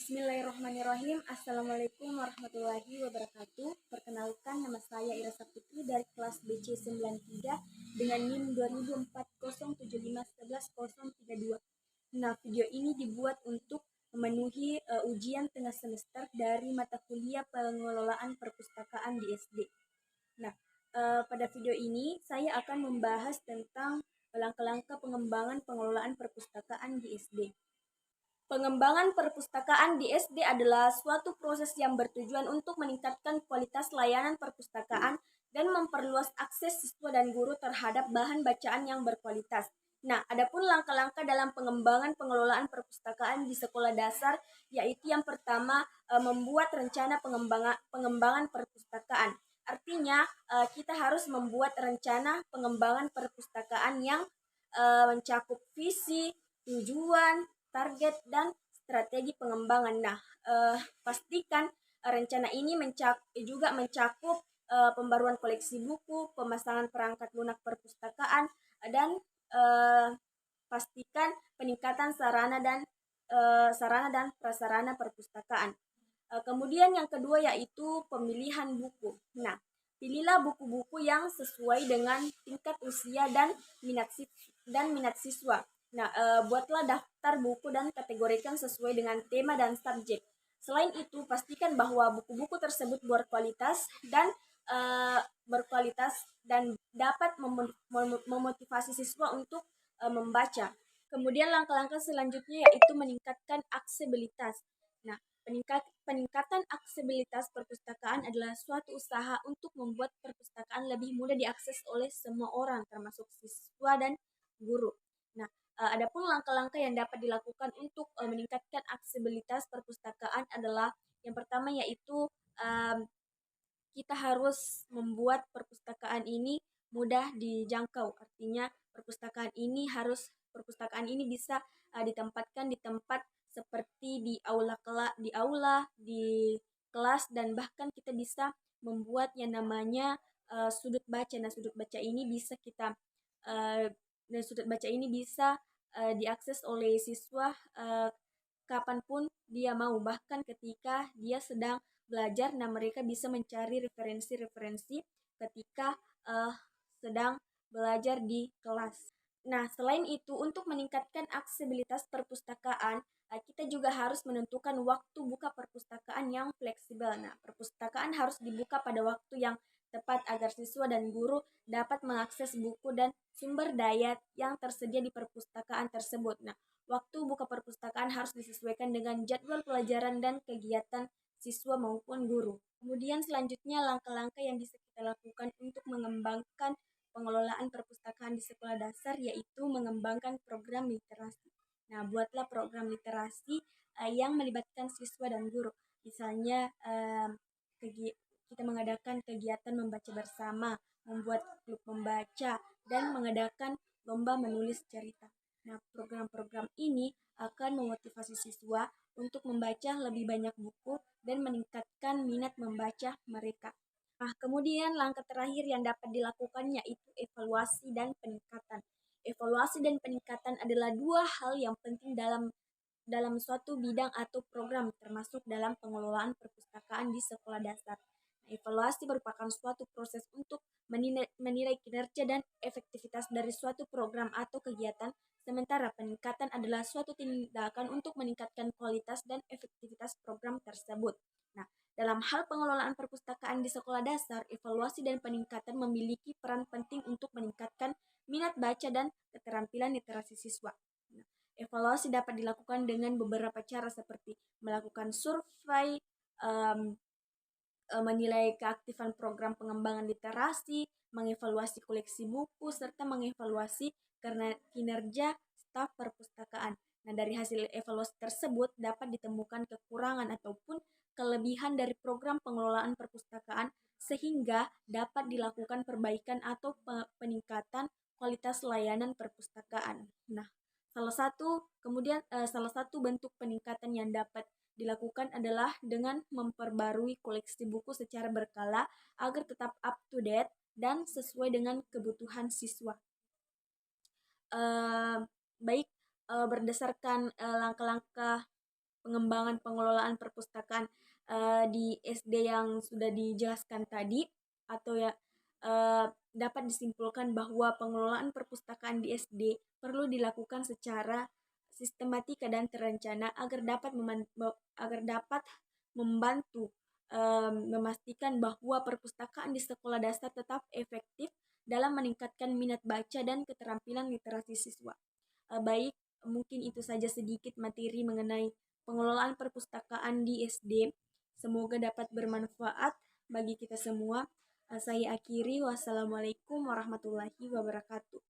Bismillahirrahmanirrahim. Assalamualaikum warahmatullahi wabarakatuh. Perkenalkan, nama saya Ira Saputri dari kelas BC93 dengan NIM 200407511032. Nah, video ini dibuat untuk memenuhi ujian tengah semester dari mata kuliah pengelolaan perpustakaan di SD. Nah, pada video ini saya akan membahas tentang langkah-langkah pengembangan pengelolaan perpustakaan di SD. Pengembangan perpustakaan di SD adalah suatu proses yang bertujuan untuk meningkatkan kualitas layanan perpustakaan dan memperluas akses siswa dan guru terhadap bahan bacaan yang berkualitas. Nah, adapun langkah-langkah dalam pengembangan pengelolaan perpustakaan di sekolah dasar, yaitu yang pertama membuat rencana pengembangan perpustakaan. Artinya, kita harus membuat rencana pengembangan perpustakaan yang mencakup visi, tujuan, target, dan strategi pengembangan. Nah, pastikan rencana ini juga mencakup pembaruan koleksi buku, pemasangan perangkat lunak perpustakaan, dan pastikan peningkatan sarana dan prasarana perpustakaan. Kemudian yang kedua yaitu pemilihan buku. Nah, pilihlah buku-buku yang sesuai dengan tingkat usia dan minat siswa. Nah, buatlah daftar buku dan kategorikan sesuai dengan tema dan subjek. Selain itu, pastikan bahwa buku-buku tersebut berkualitas dan dapat memotivasi siswa untuk membaca. Kemudian langkah-langkah selanjutnya yaitu meningkatkan aksesibilitas. Nah, peningkatan aksesibilitas perpustakaan adalah suatu usaha untuk membuat perpustakaan lebih mudah diakses oleh semua orang, termasuk siswa dan guru. Nah, adapun langkah-langkah yang dapat dilakukan untuk meningkatkan aksesibilitas perpustakaan adalah yang pertama yaitu kita harus membuat perpustakaan ini mudah dijangkau. Artinya perpustakaan ini bisa ditempatkan di tempat seperti di aula, di kelas, dan bahkan kita bisa membuat yang namanya sudut baca. Nah, sudut baca ini bisa diakses oleh siswa kapanpun dia mau, bahkan ketika dia sedang belajar. Nah, mereka bisa mencari referensi-referensi ketika sedang belajar di kelas. Nah, selain itu, untuk meningkatkan aksesibilitas perpustakaan, kita juga harus menentukan waktu buka perpustakaan yang fleksibel. Nah, perpustakaan harus dibuka pada waktu yang tepat agar siswa dan guru dapat mengakses buku dan sumber daya yang tersedia di perpustakaan tersebut. Nah, waktu buka perpustakaan harus disesuaikan dengan jadwal pelajaran dan kegiatan siswa maupun guru. Kemudian selanjutnya langkah-langkah yang bisa kita lakukan untuk mengembangkan pengelolaan perpustakaan di sekolah dasar yaitu mengembangkan program literasi. Nah, buatlah program literasi yang melibatkan siswa dan guru. Misalnya kita mengadakan kegiatan membaca bersama, membuat klub membaca, dan mengadakan lomba menulis cerita. Nah, program-program ini akan memotivasi siswa untuk membaca lebih banyak buku dan meningkatkan minat membaca mereka. Nah, kemudian langkah terakhir yang dapat dilakukan yaitu evaluasi dan peningkatan. Evaluasi dan peningkatan adalah dua hal yang penting dalam suatu bidang atau program, termasuk dalam pengelolaan perpustakaan di sekolah dasar. Nah, evaluasi merupakan suatu proses untuk menilai kinerja dan efektivitas dari suatu program atau kegiatan, sementara peningkatan adalah suatu tindakan untuk meningkatkan kualitas dan efektivitas program tersebut. Nah, dalam hal pengelolaan perpustakaan di sekolah dasar, evaluasi dan peningkatan memiliki peran penting untuk meningkatkan minat baca dan keterampilan literasi siswa. Nah, evaluasi dapat dilakukan dengan beberapa cara seperti melakukan survei, menilai keaktifan program pengembangan literasi, mengevaluasi koleksi buku, serta mengevaluasi karena kinerja staf perpustakaan. Nah, dari hasil evaluasi tersebut dapat ditemukan kekurangan ataupun kelebihan dari program pengelolaan perpustakaan sehingga dapat dilakukan perbaikan atau peningkatan kualitas layanan perpustakaan. Nah, salah satu bentuk peningkatan yang dapat dilakukan adalah dengan memperbarui koleksi buku secara berkala agar tetap up to date dan sesuai dengan kebutuhan siswa. Berdasarkan langkah-langkah pengembangan pengelolaan perpustakaan di SD yang sudah dijelaskan tadi, atau ya dapat disimpulkan bahwa pengelolaan perpustakaan di SD perlu dilakukan secara sistematika dan terencana agar dapat membantu memastikan bahwa perpustakaan di sekolah dasar tetap efektif dalam meningkatkan minat baca dan keterampilan literasi siswa. Baik, mungkin itu saja sedikit materi mengenai pengelolaan perpustakaan di SD. Semoga dapat bermanfaat bagi kita semua. Saya akhiri, wassalamualaikum warahmatullahi wabarakatuh.